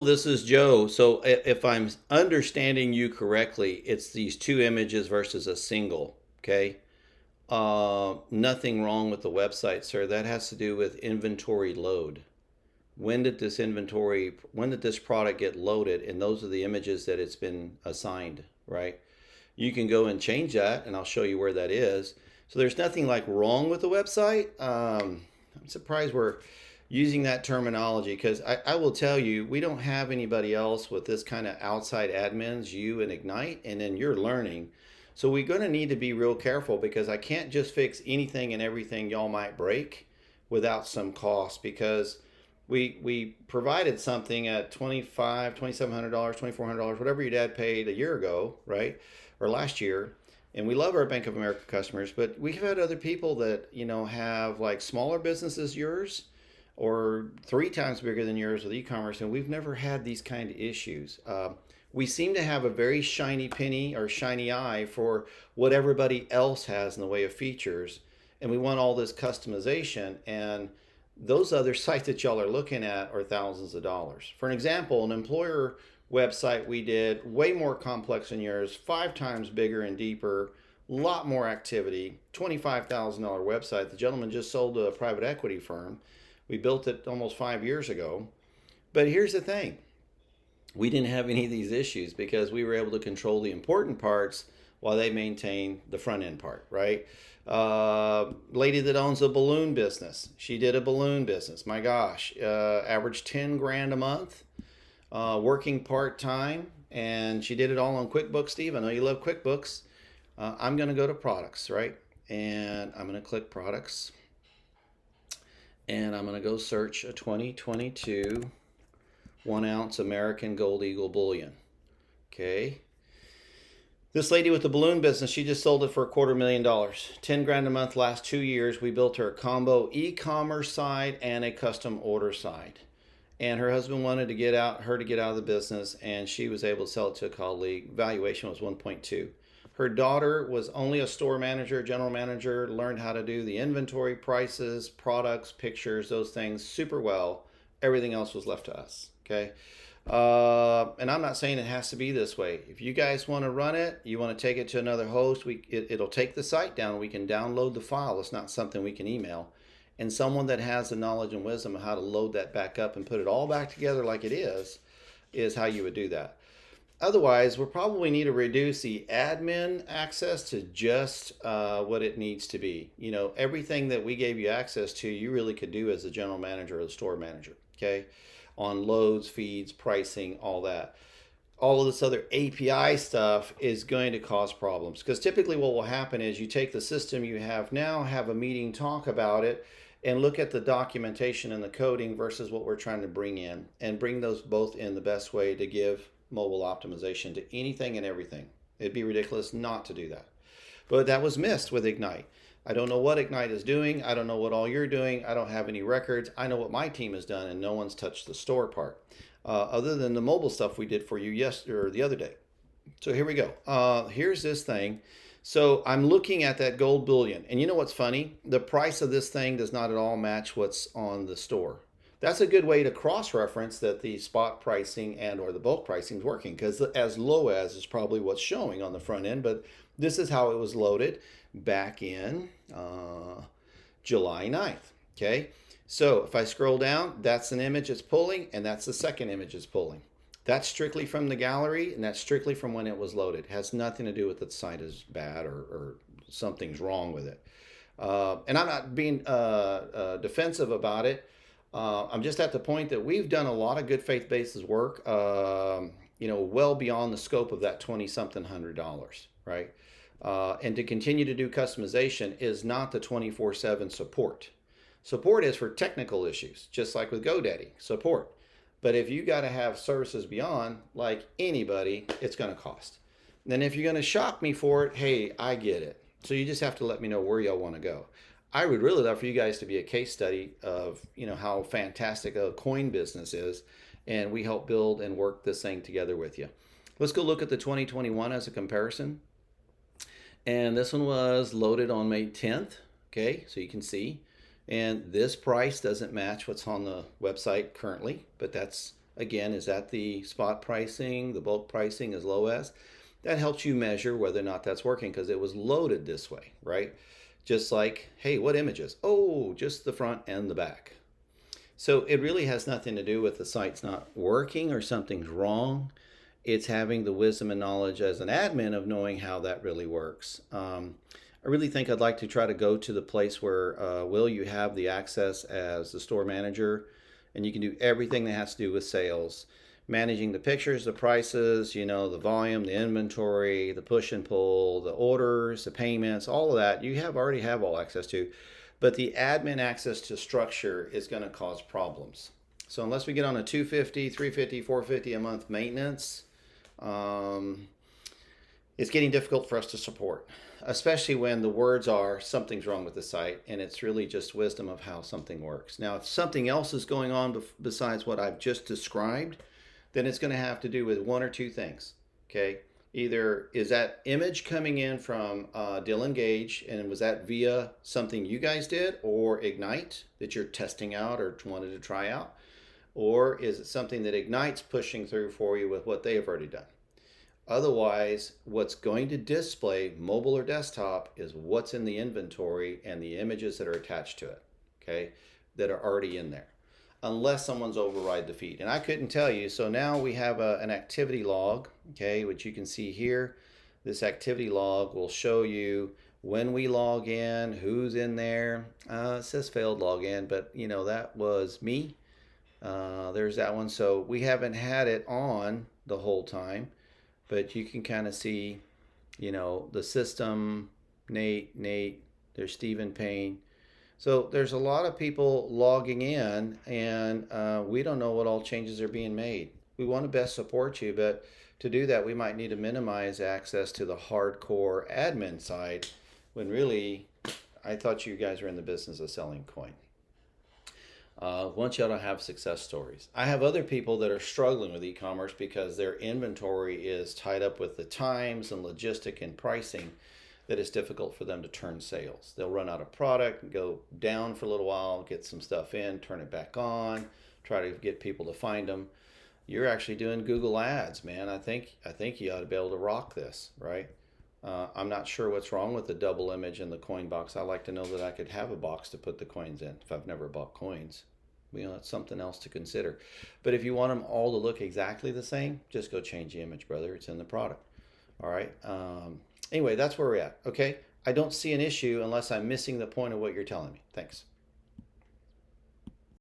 This is Joe. So if I'm understanding you correctly, it's these two images versus a single. Okay. Nothing wrong with the website, sir. That has to do with inventory load. When did this product get loaded? And those are the images that it's been assigned, right? You can go and change that, and I'll show you where that is. So there's nothing like wrong with the website. I'm surprised we're using that terminology because I will tell you, we don't have anybody else with this kind of outside admins, you and Ignite, and then you're learning. So we're going to need to be real careful because I can't just fix anything and everything y'all might break without some cost because we provided something at $2,700, $2,400, whatever your dad paid a year ago, right? Or last year. And we love our Bank of America customers, but we've had other people that, have like smaller businesses yours or three times bigger than yours with e-commerce, and we've never had these kind of issues. We seem to have a very shiny penny or shiny eye for what everybody else has in the way of features, and we want all this customization. And those other sites that y'all are looking at are thousands of dollars. For an example, an employer website we did, way more complex than yours, five times bigger and deeper, a lot more activity, $25,000 website. The gentleman just sold to a private equity firm. We built it almost 5 years ago. But here's the thing, we didn't have any of these issues because we were able to control the important parts while they maintain the front end part, right? Lady that owns a balloon business, she did a balloon business. My gosh, averaged 10 grand a month, working part time, and she did it all on QuickBooks. Steve, I know you love QuickBooks. I'm going to go to products, right? And I'm going to click products, and I'm going to go search a 2022 1 ounce American Gold Eagle bullion. Okay. This lady with the balloon business, she just sold it for $250,000. 10 grand a month last 2 years. We built her a combo e-commerce side and a custom order side. And her husband wanted to get her to get out of the business, and she was able to sell it to a colleague. Valuation was 1.2. Her daughter was only a store manager, general manager, learned how to do the inventory, prices, products, pictures, those things super well. Everything else was left to us. Okay. And I'm not saying it has to be this way. If you guys want to run it, you want to take it to another host, it'll take the site down. We can download the file. It's not something we can email. And someone that has the knowledge and wisdom of how to load that back up and put it all back together like it is how you would do that. Otherwise, we'll probably need to reduce the admin access to just what it needs to be. Everything that we gave you access to, you really could do as the general manager or the store manager. Okay. On loads, feeds, pricing, all that. All of this other API stuff is going to cause problems because typically what will happen is you take the system you have now, have a meeting, talk about it, and look at the documentation and the coding versus what we're trying to bring in, and bring those both in the best way to give mobile optimization to anything and everything. It'd be ridiculous not to do that. But that was missed with Ignite. I don't know what Ignite is doing. I don't know what all you're doing. I don't have any records. I know what my team has done, and no one's touched the store part, other than the mobile stuff we did for you yesterday or the other day. So here we go. Here's this thing. So I'm looking at that gold bullion, and you know what's funny? The price of this thing does not at all match what's on the store. That's a good way to cross-reference that the spot pricing and or the bulk pricing is working, because as low as is probably what's showing on the front end, but this is how it was loaded back in July 9th. Okay, so if I scroll down, that's an image it's pulling, and that's the second image it's pulling. That's strictly from the gallery, and that's strictly from when it was loaded. It has nothing to do with that the site is bad or something's wrong with it. And I'm not being defensive about it. I'm just at the point that we've done a lot of good faith basis work, well beyond the scope of that 20 something $100, right? And to continue to do customization is not the 24/7 support. Support is for technical issues, just like with GoDaddy support. But if you got to have services beyond, like anybody, it's going to cost. Then if you're going to shop me for it, hey, I get it. So you just have to let me know where y'all want to go. I would really love for you guys to be a case study of how fantastic a coin business is, and we help build and work this thing together with you. Let's go look at the 2021 as a comparison. And this one was loaded on May 10th. Okay, so you can see. And this price doesn't match what's on the website currently, but that's Again, is that the spot pricing, the bulk pricing as low as? That helps you measure whether or not that's working because it was loaded this way, right? Just like, hey, what images? Oh, just the front and the back. So it really has nothing to do with the site's not working or something's wrong. It's having the wisdom and knowledge as an admin of knowing how that really works. I really think I'd like to try to go to the place where, Will, you have the access as the store manager and you can do everything that has to do with sales, managing the pictures, the prices, the volume, the inventory, the push and pull, the orders, the payments, all of that. You already have all access to, but the admin access to structure is going to cause problems. So unless we get on a 250, 350, 450 a month maintenance, it's getting difficult for us to support, especially when the words are something's wrong with the site and it's really just wisdom of how something works. Now, if something else is going on besides what I've just described, then it's going to have to do with one or two things. Okay. Either is that image coming in from Dylan Gage, and was that via something you guys did or Ignite that you're testing out or wanted to try out? Or is it something that Ignite's pushing through for you with what they've already done? Otherwise, what's going to display, mobile or desktop, is what's in the inventory and the images that are attached to it, okay, that are already in there, unless someone's override the feed. And I couldn't tell you. So now we have an activity log, okay, which you can see here. This activity log will show you when we log in, who's in there. It says failed login, but that was me. There's that one. So we haven't had it on the whole time, but you can kind of see, the system, Nate, there's Stephen Payne. So there's a lot of people logging in, and we don't know what all changes are being made. We want to best support you, but to do that, we might need to minimize access to the hardcore admin side, when really, I thought you guys were in the business of selling coin. Want y'all to have success stories. I have other people that are struggling with e-commerce because their inventory is tied up with the times and logistic and pricing that it's difficult for them to turn sales. They'll run out of product and go down for a little while, get some stuff in, turn it back on, try to get people to find them. You're actually doing Google Ads, man. I think you ought to be able to rock this, right? I'm not sure what's wrong with the double image in the coin box. I like to know that I could have a box to put the coins in if I've never bought coins. It's something else to consider. But if you want them all to look exactly the same, just go change the image, brother. It's in the product. All right. Anyway, that's where we're at. Okay. I don't see an issue unless I'm missing the point of what you're telling me. Thanks.